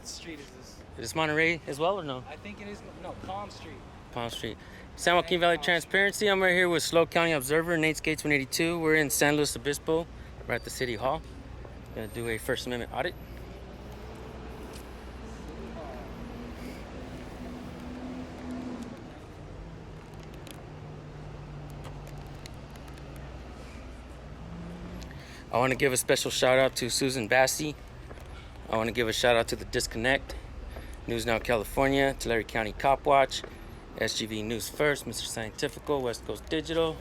street is this? Is this Monterey as well or no? I think it is. No, Palm Street. Palm Street. San Joaquin Valley Transparency. I'm right here with SLO County Observer, Nate Skates 182. We're in San Luis Obispo. We're at the City Hall. Gonna do a First Amendment audit. I want to give a special shout out to Susan Bassey. I want to give a shout out to The Disconnect, News Now California, Tulare County Cop Watch, SGV News First, Mr. Scientifical, West Coast Digital,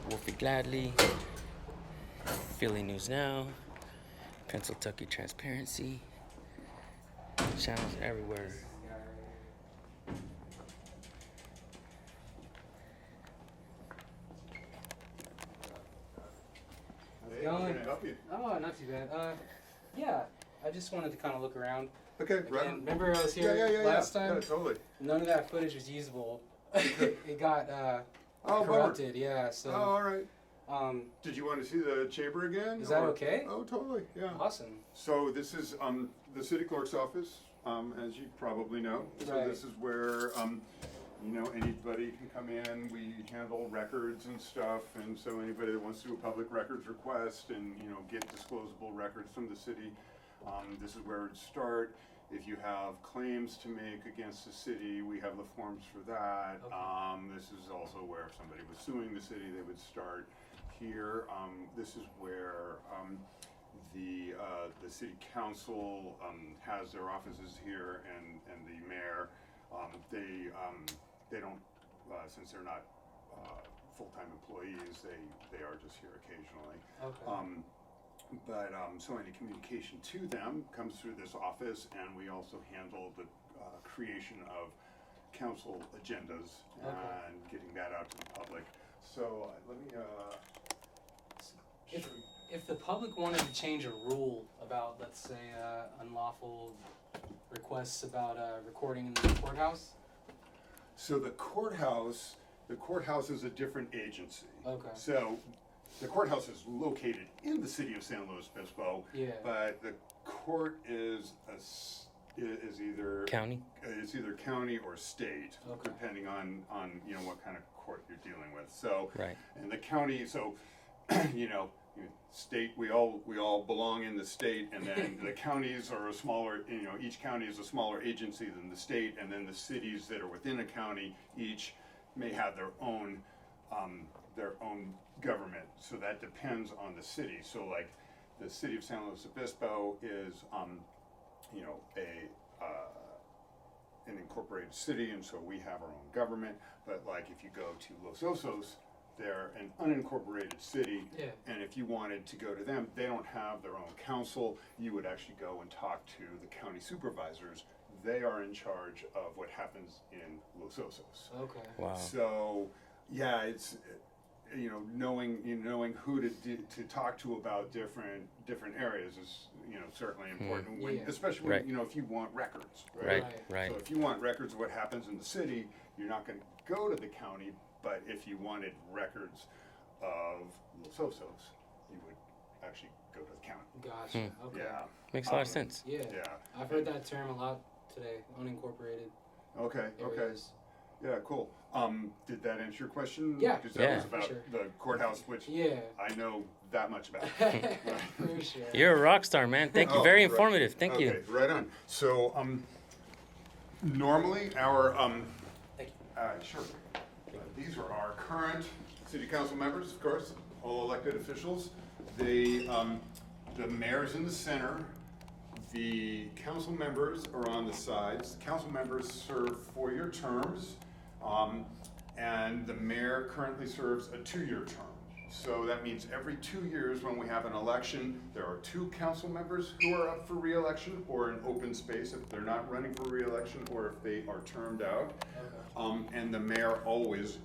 Wolfie Gladly, Philly News Now, Pennsylvania Transparency, channels everywhere. Hey, how can I help you? Oh, not too bad. Yeah, I just wanted to kind of look around. Okay, Again, right. Remember I was here last time? Yeah, totally. None of that footage was usable. It got Oh, corrupted. Yeah. So. Oh, all right. Did you want to see the chamber again? Is that okay? Oh, totally. Yeah. Awesome. So this is the city clerk's office, as you probably know. So Right. this is where anybody can come in. We handle records and stuff, and so anybody that wants to do a public records request and get disclosable records from the city, this is where it would start. If you have claims to make against the city, we have the forms for that. Okay. This is also where if somebody was suing the city, they would start here. This is where the city council has their offices here, and the mayor. They don't, since they're not full-time employees, they are just here occasionally. Okay. So any communication to them comes through this office, and we also handle the creation of council agendas and getting that out to the public. So let me show you. If the public wanted to change a rule about, let's say, unlawful requests about recording in the courthouse. So the courthouse is a different agency. Okay. So the courthouse is located in the city of San Luis Obispo. Yeah. But the court is either County? It's either county or state, depending on what kind of court you're dealing with. So Right. And the county, so state, we all belong in the state, and then the counties are a smaller, each county is a smaller agency than the state, and then the cities that are within a county each may have their own government. So that depends on the city. So like the city of San Luis Obispo is an incorporated city, and so we have our own government. But like if you go to Los Osos, they're an unincorporated city, and if you wanted to go to them, they don't have their own council. You would actually go and talk to the county supervisors. They are in charge of what happens in Los Osos. Okay. Wow. So, yeah, it's knowing who to talk to about different areas is certainly important. When, especially when, if you want records. Right. So if you want records of what happens in the city, you're not going to go to the county. But if you wanted records of Los Osos, you would actually go to the county. Gotcha. Okay. Yeah. Makes a lot of sense. Yeah. I've heard that term a lot today. Unincorporated. Okay. Areas. Yeah. Cool. Did that answer your question? Yeah. Because that was about the courthouse, which I know that much about. For sure. You're a rock star, man. Thank you. Very informative. Thank you. Right on. So normally our sure. These are our current city council members, of course, all elected officials. The mayor's in the center. The council members are on the sides. The council members serve 4-year terms, and the mayor currently serves a 2-year term. So that means every 2 years when we have an election, there are 2 council members who are up for re-election or an open space if they're not running for re-election or if they are termed out. And the mayor always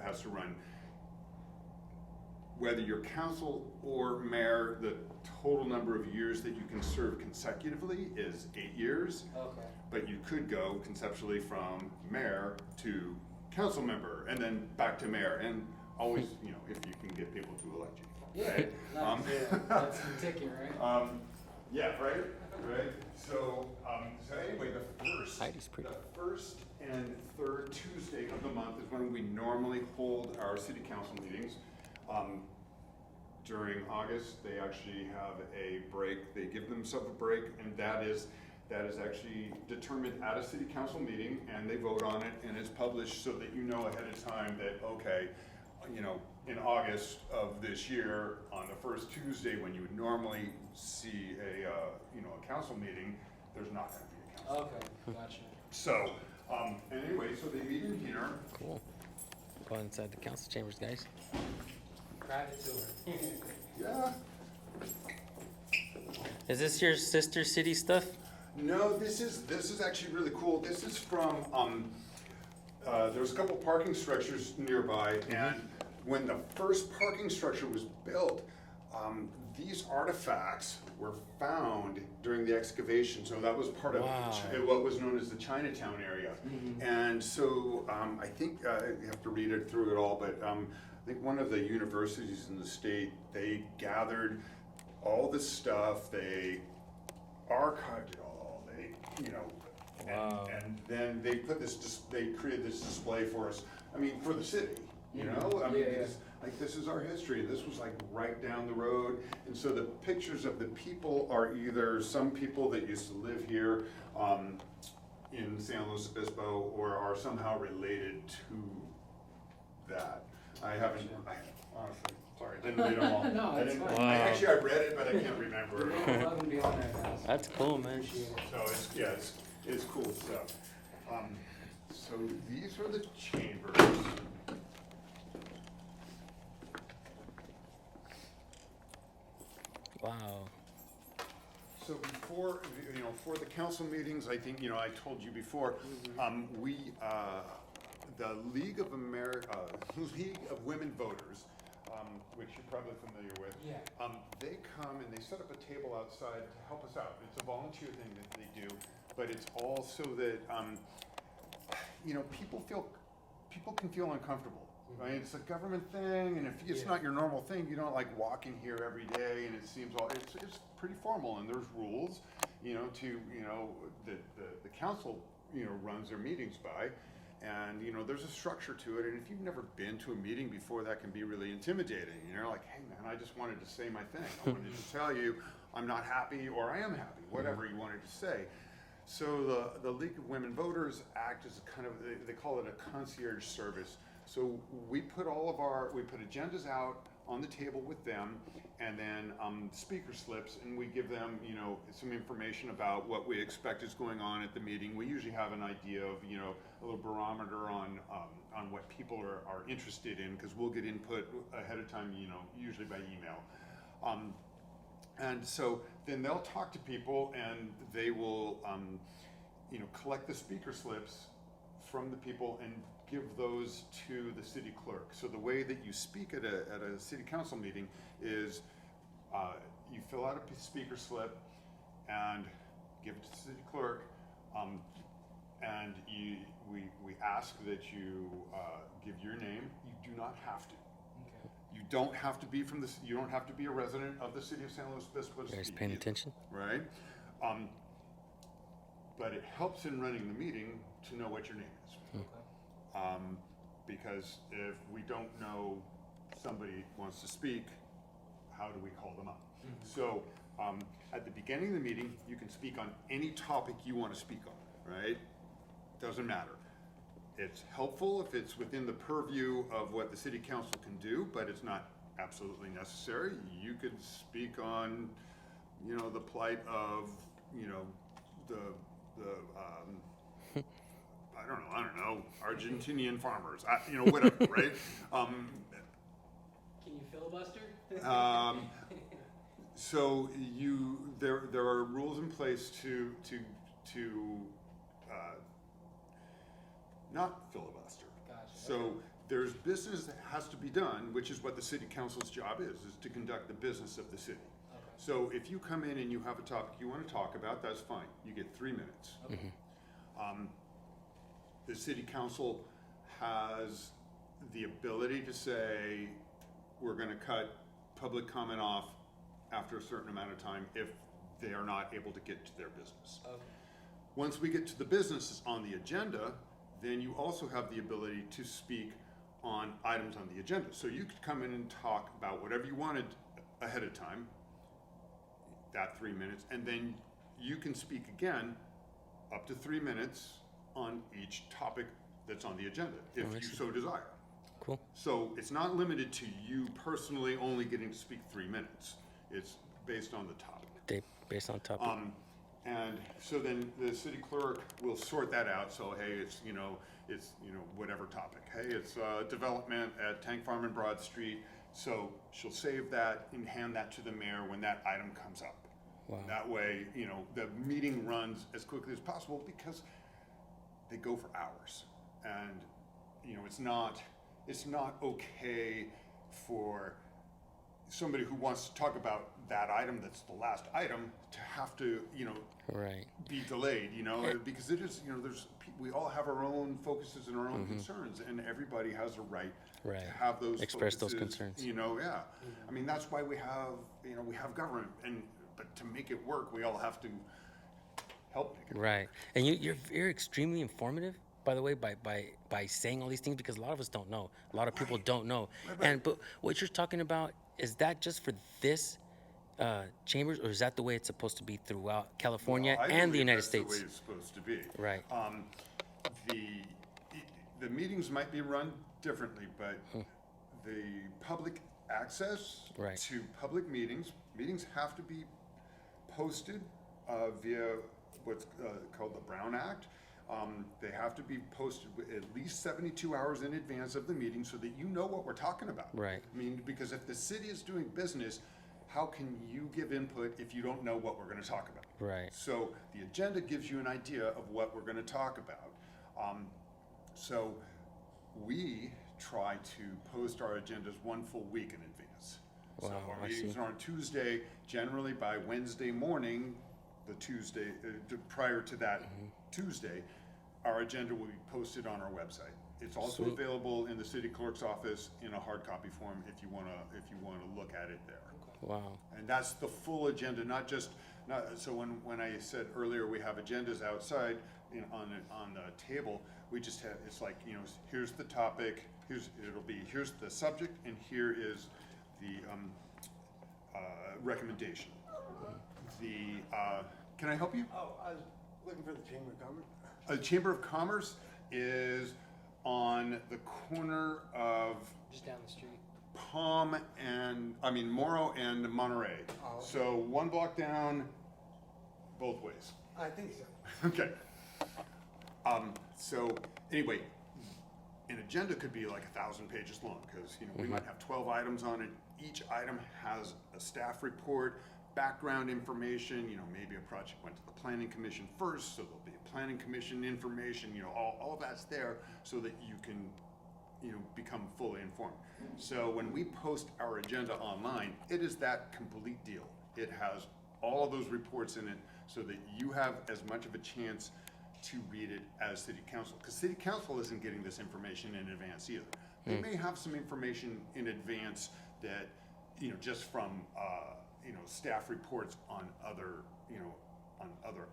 has to run. Whether you're council or mayor, the total number of years that you can serve consecutively is 8 years. Okay. But you could go conceptually from mayor to council member and then back to mayor, and always, if you can get people to elect you. Yeah, Right? no, That's the ticket, right? Yeah, right. So, anyway, Heidi's pretty. the first and third Tuesday of the month is when we normally hold our city council meetings. During August, they actually have a break. They give themselves a break, and that is actually determined at a city council meeting, and they vote on it, and it's published so that you know ahead of time that, okay, in August of this year, on the first Tuesday when you would normally see a council meeting, there's not going to be a council. Okay, gotcha. So, and anyway, so they meet in here. Cool. Go inside the council chambers, guys. Private tour. Yeah. Is this your sister city stuff? No, this is actually really cool. This is from there's a couple parking structures nearby, and when the first parking structure was built, these artifacts were found during the excavation. So that was part of what was known as the Chinatown area. And so I think you have to read it through it all, but I think one of the universities in the state, they gathered all this stuff, they archived it all, and then they put they created this display for us. I mean, for the city, this is our history. This was like right down the road, and so the pictures of the people are either some people that used to live here in San Luis Obispo, or are somehow related to that. I honestly, sorry, I didn't read them all. No, it's fine. Wow. Actually, I read it, but I can't remember it all. Above and beyond that, guys. That's cool, man. Appreciate it. So it's cool stuff. So these are the chambers. Wow. So before, for the council meetings, I think, I told you before, the League of Women Voters, which you're probably familiar with. Yeah. They come and they set up a table outside to help us out. It's a volunteer thing that they do, but it's all so that, people can feel uncomfortable. Right? It's a government thing, and if it's not your normal thing, you don't like walk in here every day, and it seems it's pretty formal, and there's rules, that the council, runs their meetings by, and there's a structure to it, and if you've never been to a meeting before, that can be really intimidating. You're like, hey man, I just wanted to say my thing. I wanted to tell you I'm not happy or I am happy, whatever you wanted to say. So the League of Women Voters act as a kind of, they call it a concierge service. So we put agendas out on the table with them, and then speaker slips, and we give them, some information about what we expect is going on at the meeting. We usually have an idea of, a little barometer on what people are interested in, because we'll get input ahead of time, usually by email. And so then they'll talk to people, and they will, collect the speaker slips from the people and give those to the city clerk. So the way that you speak at a city council meeting is you fill out a speaker slip and give it to the city clerk, and we ask that you give your name. You do not have to. Okay. You don't have to be you don't have to be a resident of the city of San Luis Obispo. You guys paying attention? Right? But it helps in running the meeting to know what your name is. Because if we don't know somebody wants to speak, how do we call them up? So at the beginning of the meeting, you can speak on any topic you want to speak on, right? Doesn't matter. It's helpful if it's within the purview of what the city council can do, but it's not absolutely necessary. You could speak on, the plight of, I don't know, Argentinian farmers, whatever, right? Can you filibuster? So there are rules in place to not filibuster. Gotcha. So there's business that has to be done, which is what the city council's job is to conduct the business of the city. Okay. So if you come in and you have a topic you want to talk about, that's fine. You get 3 minutes. Okay. The city council has the ability to say, we're going to cut public comment off after a certain amount of time if they are not able to get to their business. Okay. Once we get to the businesses on the agenda, then you also have the ability to speak on items on the agenda. So you could come in and talk about whatever you wanted ahead of time, that 3 minutes, and then you can speak again up to 3 minutes on each topic that's on the agenda, if you so desire. Cool. So it's not limited to you personally only getting to speak 3 minutes. It's based on the topic. Based on topic. And so then the city clerk will sort that out. So hey, it's whatever topic. Hey, it's development at Tank Farm and Broad Street. So she'll save that and hand that to the mayor when that item comes up. Wow. That way, the meeting runs as quickly as possible because they go for hours. And it's not okay for somebody who wants to talk about that item that's the last item to have to Right. be delayed, because it is, we all have our own focuses and our own concerns, and everybody has a right to have those Express those focuses, concerns. Yeah. I mean, that's why we have government, but to make it work, we all have to help make it work. Right. And you're extremely informative, by the way, by saying all these things, because a lot of us don't know. A lot of people don't know. Right. But what you're talking about, is that just for this chambers, or is that the way it's supposed to be throughout California Well, I and the believe United that's States? the way it's supposed to be. Right. The meetings might be run differently, but the public access Right. to public meetings have to be posted via what's called the Brown Act. They have to be posted at least 72 hours in advance of the meeting so that you know what we're talking about. Right. I mean, because if the city is doing business, how can you give input if you don't know what we're going to talk about? Right. So the agenda gives you an idea of what we're going to talk about. So we try to post our agendas 1 full week in advance. So Wow, our I meetings see. are on Tuesday, generally by Wednesday morning, the Tuesday prior to that Tuesday, our agenda will be posted on our website. It's also Sweet. available in the city clerk's office in a hard copy form if you want to look at it there. Wow. And that's the full agenda, so when I said earlier we have agendas outside on the table, we just have, it's like, here's the topic, here's the subject, and here is the recommendation. Can I help you? Oh, I was looking for the Chamber of Commerce. The Chamber of Commerce is on the corner of Just down the street. Morrow and Monterey. Oh, okay. So 1 block down, both ways. I think so. Okay. So anyway, an agenda could be like 1,000 pages long because we might have 12 items on it. Each item has a staff report, background information. Maybe a project went to the planning commission first, so there'll be a planning commission information. All that's there so that you can become fully informed. So when we post our agenda online, it is that complete deal. It has all of those reports in it so that you have as much of a chance to read it as city council, because city council isn't getting this information in advance either. They may have some information in advance that, just from, staff reports on other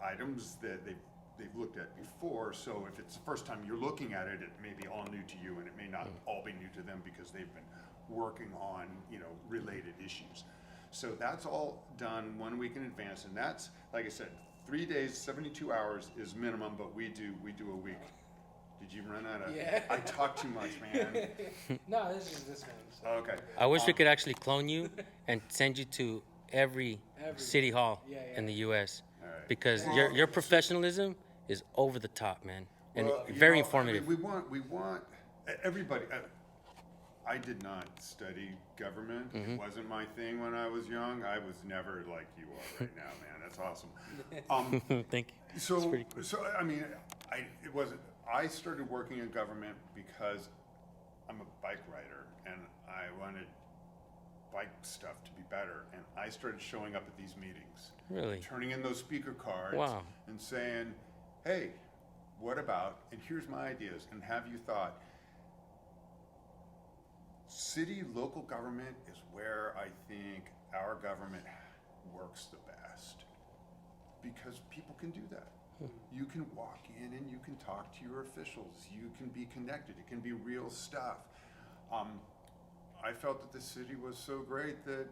items that they've looked at before. So if it's the first time you're looking at it, it may be all new to you, and it may not all be new to them because they've been working on, related issues. So that's all done 1 week in advance, and that's, like I said, 3 days, 72 hours is minimum, but we do a week. Did you run out of? Yeah. I talk too much, man. No, this is this one. So. Okay. I wish we could actually clone you and send you to every city hall Yeah, yeah. in the U.S. All right. because Well, your professionalism is over the top, man, and Well, very informative. we want everybody. I did not study government. It wasn't my thing when I was young. I was never like you are right now, man. That's awesome. Thank you. So, It's pretty cool. I started working in government because I'm a bike rider and I wanted bike stuff to be better. And I started showing up at these meetings, Really? turning in those speaker cards, Wow. and saying, "Hey, what about? And here's my ideas. And have you thought?" City, local government is where I think our government works the best because people can do that. You can walk in and you can talk to your officials. You can be connected. It can be real stuff. I felt that the city was so great that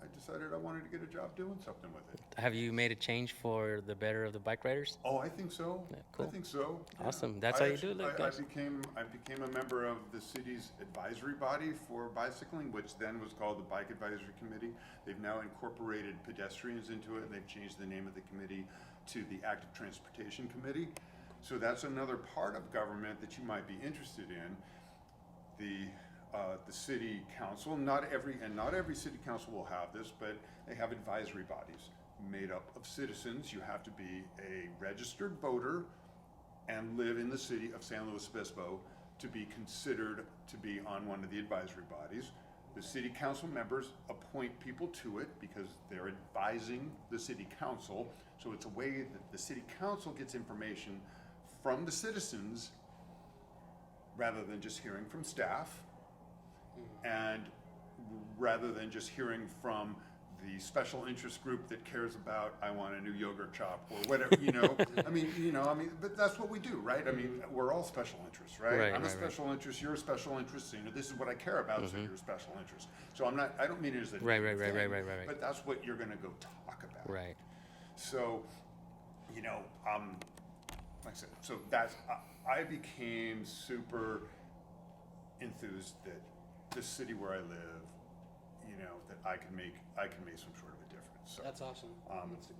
I decided I wanted to get a job doing something with it. Have you made a change for the better of the bike riders? Oh, I think so. Yeah, cool. I think so. Yeah. Awesome. That's how you do it, I guys. became a member of the city's advisory body for bicycling, which then was called the Bike Advisory Committee. They've now incorporated pedestrians into it, and they've changed the name of the committee to the Active Transportation Committee. So that's another part of government that you might be interested in. The city council, not every city council will have this, but they have advisory bodies made up of citizens. You have to be a registered voter and live in the city of San Luis Obispo to be considered to be on one of the advisory bodies. The city council members appoint people to it because they're advising the city council. So it's a way that the city council gets information from the citizens rather than just hearing from staff, and rather than just hearing from the special interest group that cares about, I want a new yogurt shop or whatever, but that's what we do, right? I mean, we're all special interests, right? I'm a special interest, you're a special interest, this is what I care about, so you're a special interest. So I don't mean it as a Right. but that's what you're gonna go talk about. Right. So, like I said, so that's, I became super enthused that this city where I live, that I can make some sort of a difference. So, That's awesome.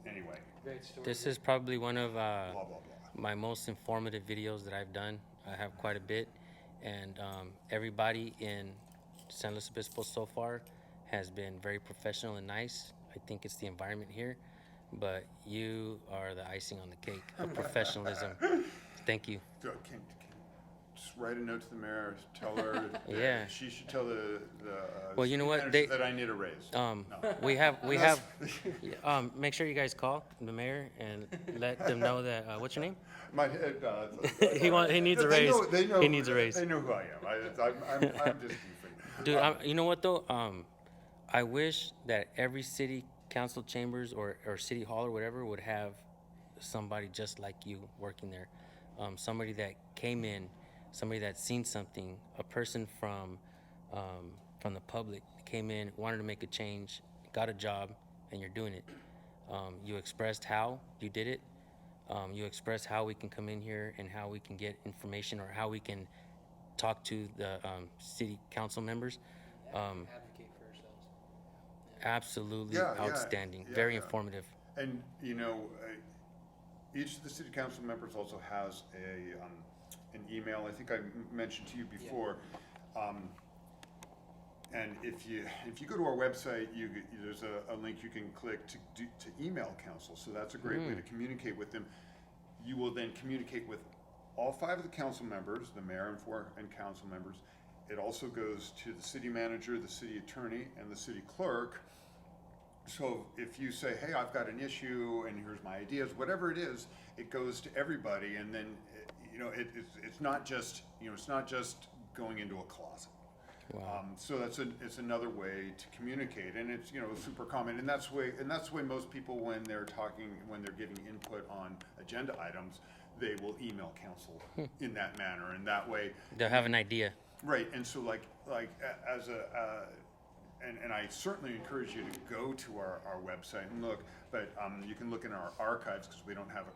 anyway, Great story. This is probably one of blah, blah, blah. my most informative videos that I've done. I have quite a bit, and everybody in San Luis Obispo so far has been very professional and nice. I think it's the environment here, but you are the icing on the cake of professionalism. Thank you. So can just write a note to the mayor, tell her that Yeah. she should tell the Well, you know what? manager that I need a raise. We have make sure you guys call the mayor and let them know that what's your name? My, He needs a they raise. know He needs a raise. They know who I am. I'm just goofing. Dude, you know what though? I wish that every city council chambers or city hall or whatever would have somebody just like you working there. Somebody that came in, somebody that's seen something, a person from the public came in, wanted to make a change, got a job, and you're doing it. You expressed how you did it. You expressed how we can come in here and how we can get information or how we can talk to the city council members. Advocate for ourselves. Absolutely Yeah, outstanding. yeah, Very yeah. informative. And each of the city council members also has an email. I think I mentioned to you before. And if you go to our website, there's a link you can click to email council. So that's a great way to communicate with them. You will then communicate with all 5 of the council members, the mayor and 4 council members. It also goes to the city manager, the city attorney, and the city clerk. So if you say, hey, I've got an issue and here's my ideas, whatever it is, it goes to everybody. And then, it's not just going into a closet. Wow. So it's another way to communicate, and it's super common, and that's the way most people when they're giving input on agenda items, they will email council in that manner, and that way They'll have an idea. right. And so as a and I certainly encourage you to go to our website and look, but you can look in our archives because we don't have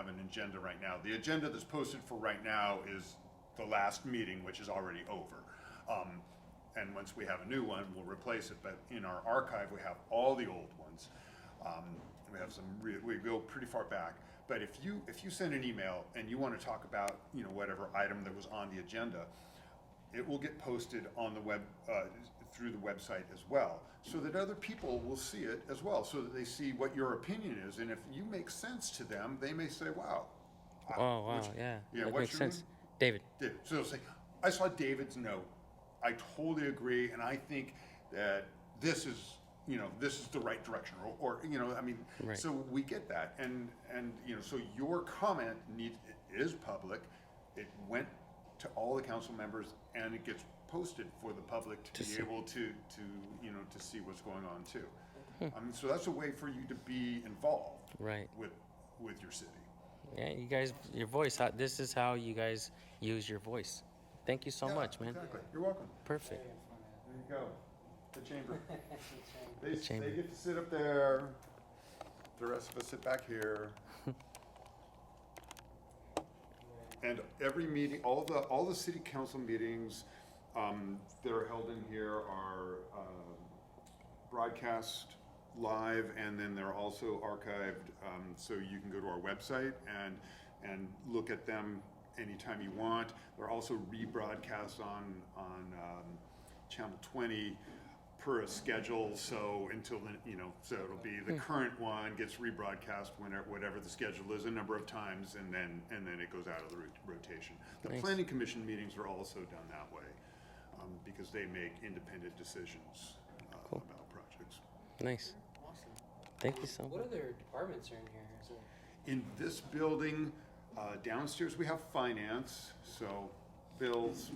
an agenda right now. The agenda that's posted for right now is the last meeting, which is already over. And once we have a new one, we'll replace it. But in our archive, we have all the old ones. We have we go pretty far back. But if you send an email and you want to talk about whatever item that was on the agenda, it will get posted on the web through the website as well, so that other people will see it as well, so that they see what your opinion is. And if you make sense to them, they may say, "Wow." Oh wow, yeah. That what's makes your sense. name? David. David. So they'll say, I saw David's note. I totally agree, and I think that this is the right direction, or Right. So we get that, and so your comment is public. It went to all the council members, and it gets posted for the public to To be see. able to to see what's going on too. So that's a way for you to be involved Right. with your city. Yeah, you guys, your voice. This is how you guys use your voice. Thank you so Yeah, much, man. Exactly. You're welcome. Perfect. There you go. The chamber. chamber. They get to sit up there. The rest of us sit back here. And every meeting, all the city council meetings that are held in here are broadcast live, and then they're also archived, so you can go to our website and look at them anytime you want. They're also rebroadcast on channel 20 per a schedule, so until so it'll be the current one gets rebroadcast whatever the schedule is a number of times, and then it goes out of the rotation. The Nice. planning commission meetings are also done that way, because they make independent decisions Cool. about projects. Nice. Awesome. Thank you so What much. other departments are in here? Is there... In this building, downstairs we have finance, so bills.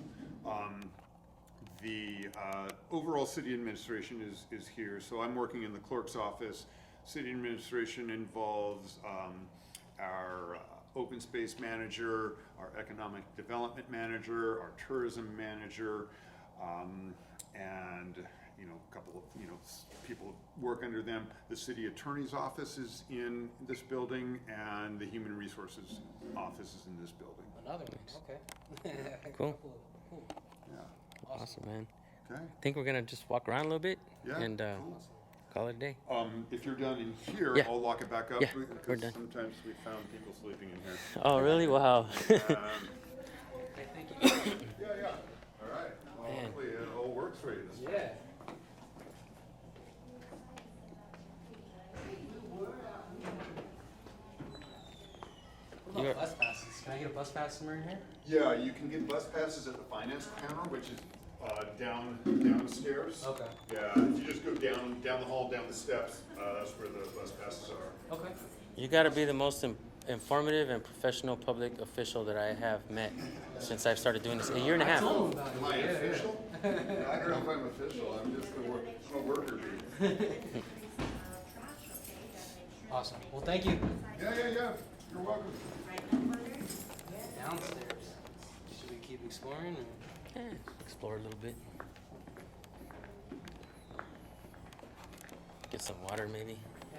The overall city administration is here, so I'm working in the clerk's office. City administration involves our open space manager, our economic development manager, our tourism manager, and a couple of people work under them. The city attorney's office is in this building, and the human resources office is in this building. Another one. Okay. Cool. Couple of them. Cool. Yeah. Awesome, man. Okay. I think we're gonna just walk around a little bit Yeah. and Cool. call it a day. If you're done in here, Yeah. I'll lock it back up. Yeah, Because we're done. sometimes we found people sleeping in here. Oh, really? Wow. Okay, thank you. Yeah. All right. Well, Man. hopefully it all works for you this time. Yeah. What You're- about bus passes? Can I get a bus pass somewhere in here? Yeah, you can get bus passes at the finance counter, which is downstairs. Okay. Yeah, if you just go down the hall, down the steps, that's where the bus passes are. Okay. You gotta be the most informative and professional public official that I have met since I've started doing this. A year and a half. Told them about it. Am I Yeah, yeah. official? I don't know if I'm official. I'm just a worker bee. Awesome. Well, thank you. Yeah. You're welcome. Downstairs. Should we keep exploring? Or? Yeah, explore a little bit. Get some water, maybe. Yeah.